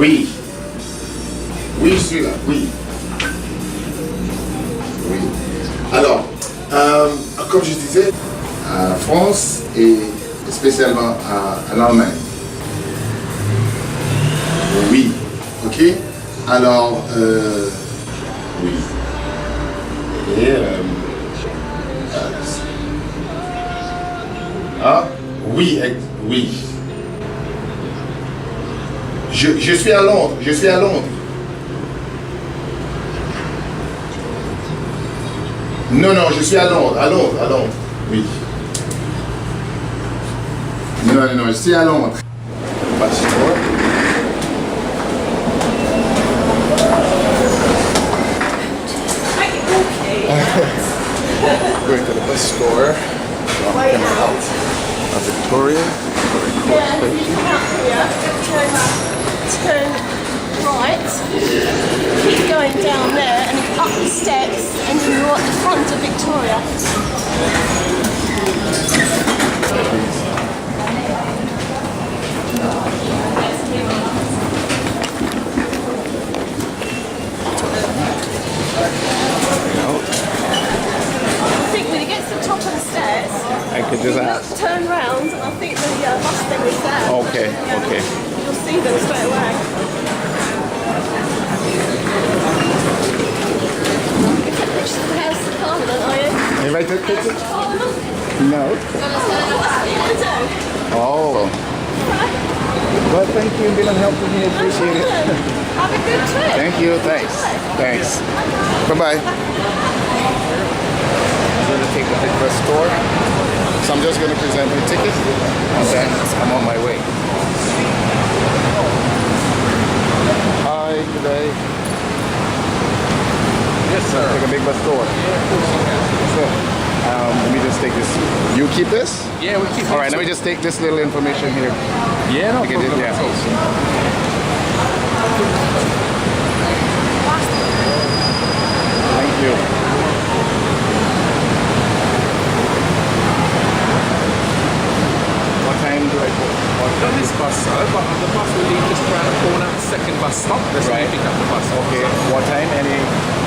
Oui. Oui, je suis là, oui. Oui. Alors, comme je disais, à France et spécialement à l'Allemagne. Oui. Ok. Alors, oui. Et, oui, oui. Je suis à Londres, je suis à Londres. Non, non, je suis à Londres, oui. Non, non, non, je suis à Londres. Passeport. Going to the bus store. Coming out of Victoria. Yeah, you come out here, turn right, keep going down there and up the steps and then you're at the front of Victoria. I think when he gets to the top of the stairs, I could just ask. turn round and I think the bus thing is there. Okay, Yeah. okay. You'll see them straight away. Which the house permanent, are you? Invited ticket? No. Oh. Well, thank you. Been helping me. Appreciate it. Have a good trip. Thank you. Thanks. Thanks. Bye-bye. I'm going to take the big bus tour. So I'm just going to present my ticket and then I'm on my way. Hi, good day. Yes, sir. Take a big bus tour. Yeah, of course you can. So, let me just take this. You keep this? Yeah, we keep it. All right, let me just take this little information here. Yeah, no Okay, problem yeah. at all. Thank you. What time do I go? On this bus, sir, but the bus will leave just around the corner, second bus stop. That's when Right. you pick up the bus. Okay, what time? Any?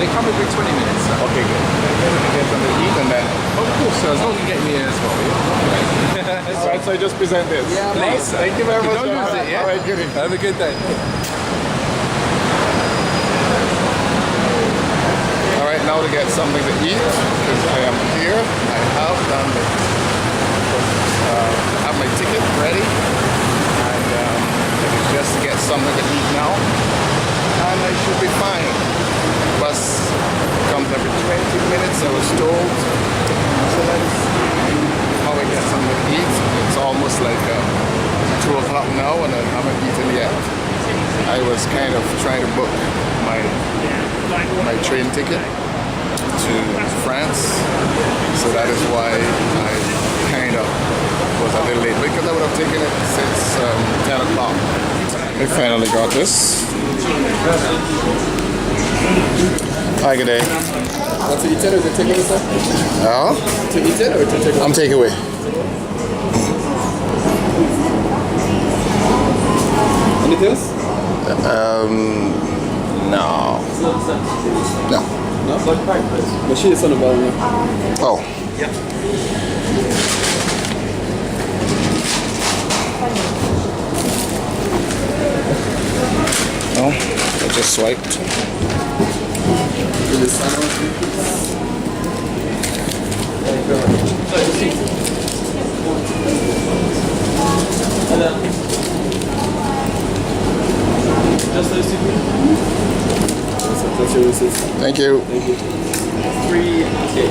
They come every 20 minutes, sir. Okay, good. Get something to eat and then. Of course, sir, as long as you get me here as well. Yeah. All right, so I just present this. Yeah, please, sir. Thank you very much. Don't lose it, yeah? All right, good. Have a good day. All right, now to get something to eat because I am here. I have done the, have my ticket ready, and it is just to get something to eat now, and I should be fine. Bus comes every 20 minutes, I was told. So that's how I get something to eat. It's almost like 2 o'clock now, and I haven't eaten yet. I was kind of trying to book my train ticket to France, so that is why I kind of was a little late because I would have taken it since 10 o'clock. I finally got this. Hi, good day. To eat it or to take away, sir? Oh? To eat it or to take away? I'm taking away. Anything else? No. No. No? Machine is on the bottom. Oh. No, I just swiped. Will you sign on, please? Just those two. That's your receipt. Thank you. Thank you. 388.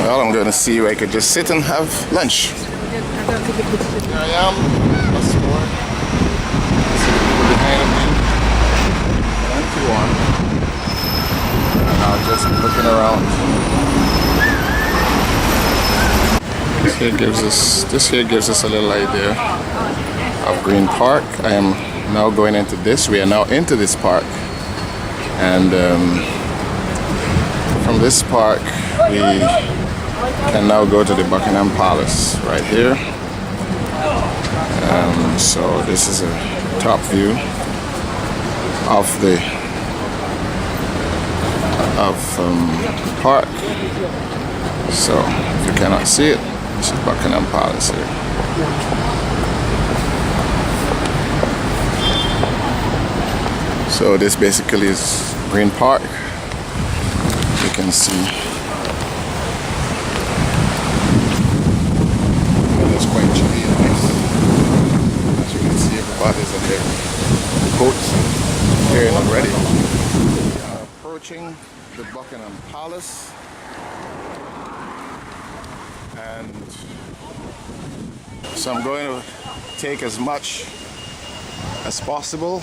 Well, I'm going to see where I could just sit and have lunch. Here I am, bus store. See the people behind me. Plenty on. And I'm just looking around. This here gives us a little idea of Green Park. I am now going into this. We are now into this park, and from this park we can now go to the Buckingham Palace right here. So this is a top view of the park. So if you cannot see it, this is Buckingham Palace here. So this basically is Green Park. You can see it's quite chilly and nice. As you can see, everybody's in their coats here already. We are approaching the Buckingham Palace, and so I'm going to take as much as possible.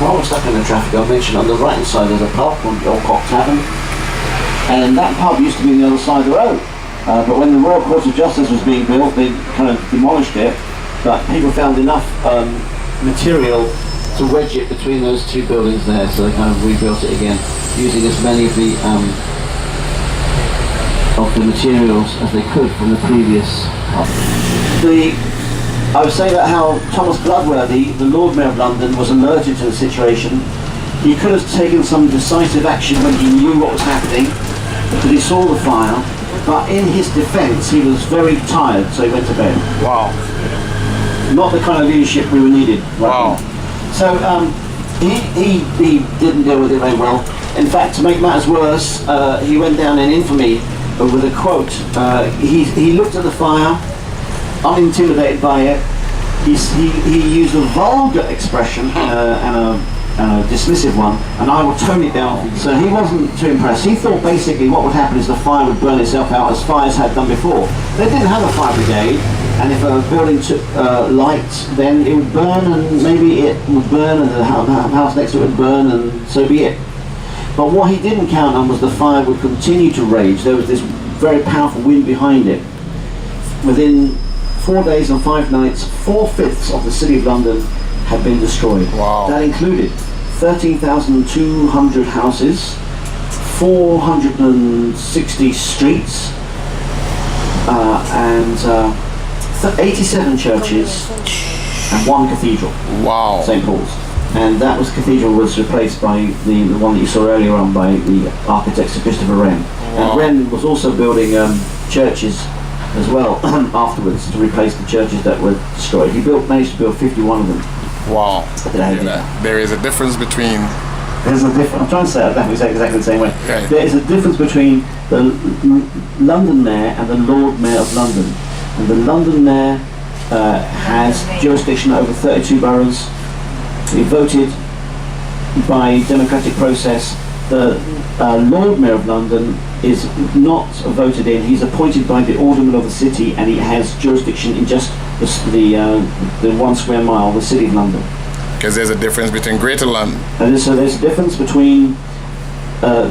while we're stuck in the traffic, I mentioned on the right hand side there's a pub called the Old Cock Tavern, and that pub used to be on the other side of the road. But when the Royal Court of Justice was being built, they kind of demolished it, but people found enough material to wedge it between those two buildings there, so they kind of rebuilt it again, using as many of the materials as they could from the previous pub. I was saying about how Thomas Bloodworthy, the Lord Mayor of London, was alerted to the situation. He could have taken some decisive action when he knew what was happening, because he saw the fire, but in his defence he was very tired, so he went to bed. Wow. Not the kind of leadership we were needed. Wow. So he didn't deal with it very well. In fact, to make matters worse, he went down in infamy with a quote. He looked at the fire, unintimidated by it. He used a vulgar expression and a dismissive one, and I will tone it down. So he wasn't too impressed. He thought basically what would happen is the fire would burn itself out as fires had done before. They didn't have a fire brigade, and if a building took light, then it would burn, and maybe it would burn, and the house next to it would burn, and so be it. But what he didn't count on was the fire would continue to rage. There was this very powerful wind behind it. Within 4 days and 5 nights, 4/5 of the City of London had been destroyed. Wow. That included 13,200 houses, 460 streets, and 87 churches, and 1 cathedral. Wow. St. Paul's. And that cathedral was replaced by the one that you saw earlier on by the architect Sir Christopher Wren. Wow. And Wren was also building churches as well afterwards to replace the churches that were destroyed. He managed to build 51 of them. Wow. Yeah. There is a difference between... There's a difference. I'm trying to say it exactly the same way. Okay. There is a difference between the London Mayor and the Lord Mayor of London. And the London Mayor has jurisdiction over 32 boroughs. He voted by democratic process. The Lord Mayor of London is not voted in. He's appointed by the Alderman of the city, and he has jurisdiction in just the 1 square mile, the City of London. Because there's a difference between Greater London. And so there's a difference between the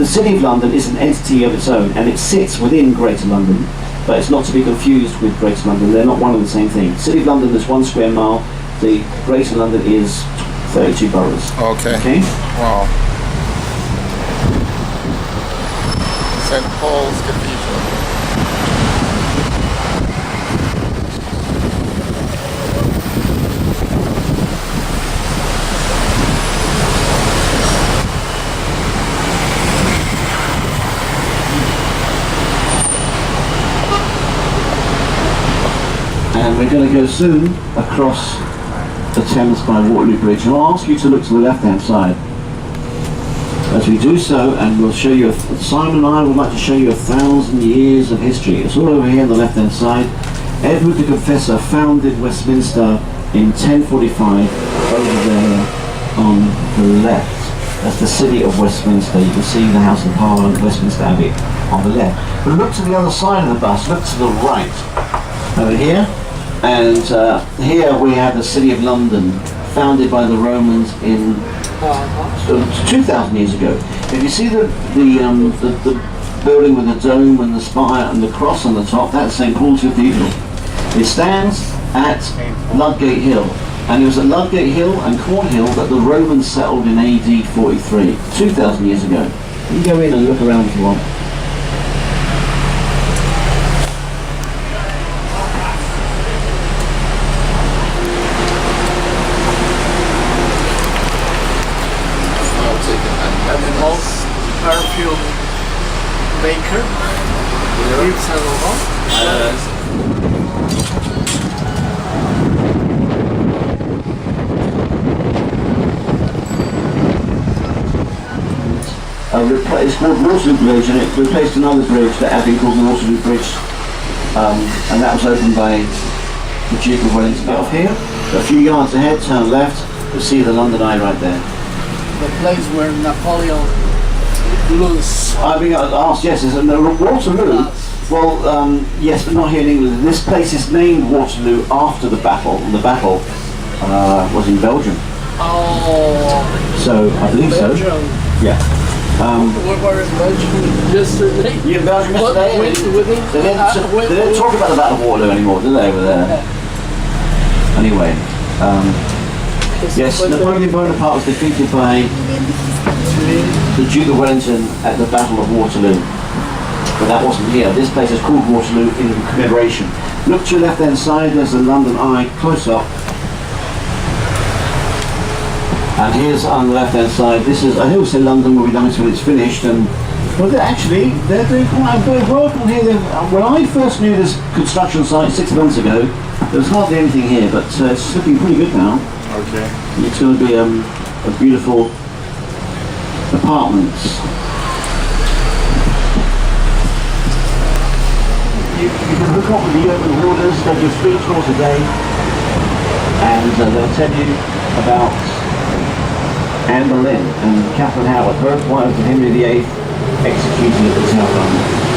City of London is an entity of its own, and it sits within Greater London, but it's not to be confused with Greater London. They're not one and the same thing. City of London is 1 square mile. The Greater London is 32 boroughs. Okay. Wow. St. Paul's Cathedral. And we're going to go soon across the Thames by Waterloo Bridge. And I'll ask you to look to the left-hand side. As we do so, and we'll show you, Simon and I would like to show you 1,000 years of history. It's all over here on the left-hand side. Edward the Confessor founded Westminster in 1045 over there on the left. That's the city of Westminster. You can see the House of Parliament, Westminster Abbey on the left. But look to the other side of the bus, look to the right. Over here. And here we have the City of London, founded by the Romans in 2,000 years ago. If you see the building with the dome and the spire and the cross on the top, that's St. Paul's Cathedral. It stands at Ludgate Hill, and it was at Ludgate Hill and Court Hill that the Romans settled in AD 43, 2,000 years ago. You can go in and look around if you want. Perfume maker. Vids and all. It's called Waterloo Bridge, and it replaced another bridge that had been called the Waterloo Bridge, and that was opened by the Duke of Wellington. Get off here, a few yards ahead, turn left, you'll see the London Eye right there. The place where Napoleon lose. I've been asked, yes, is it Waterloo? Well, yes, but not here in England. This place is named Waterloo after the battle was in Belgium. Oh, So I believe so. Belgium. Yeah. Where is Belgium yesterday? You in Belgium yesterday? With They don't talk about the Battle of Waterloo anymore, do they, over there? Anyway, yes, Napoleon Bonaparte was defeated by the Duke of Wellington at the Battle of Waterloo. But that wasn't here. This place is called Waterloo in commemoration. Look to your left-hand side, there's the London Eye, close up. And here's on the left-hand side, this is, I always say London will be nice when it's finished, and well, they're doing quite a bit of work on here. When I first knew this construction site 6 months ago, there was hardly anything here, but it's looking pretty good now. Okay. It's going to be a beautiful apartments. You can hook up with the urban hoarders, they do 3 tours a day, and they'll tell you about Anne Boleyn and Catherine Howard, both wives of Henry VIII, executed at the Tower.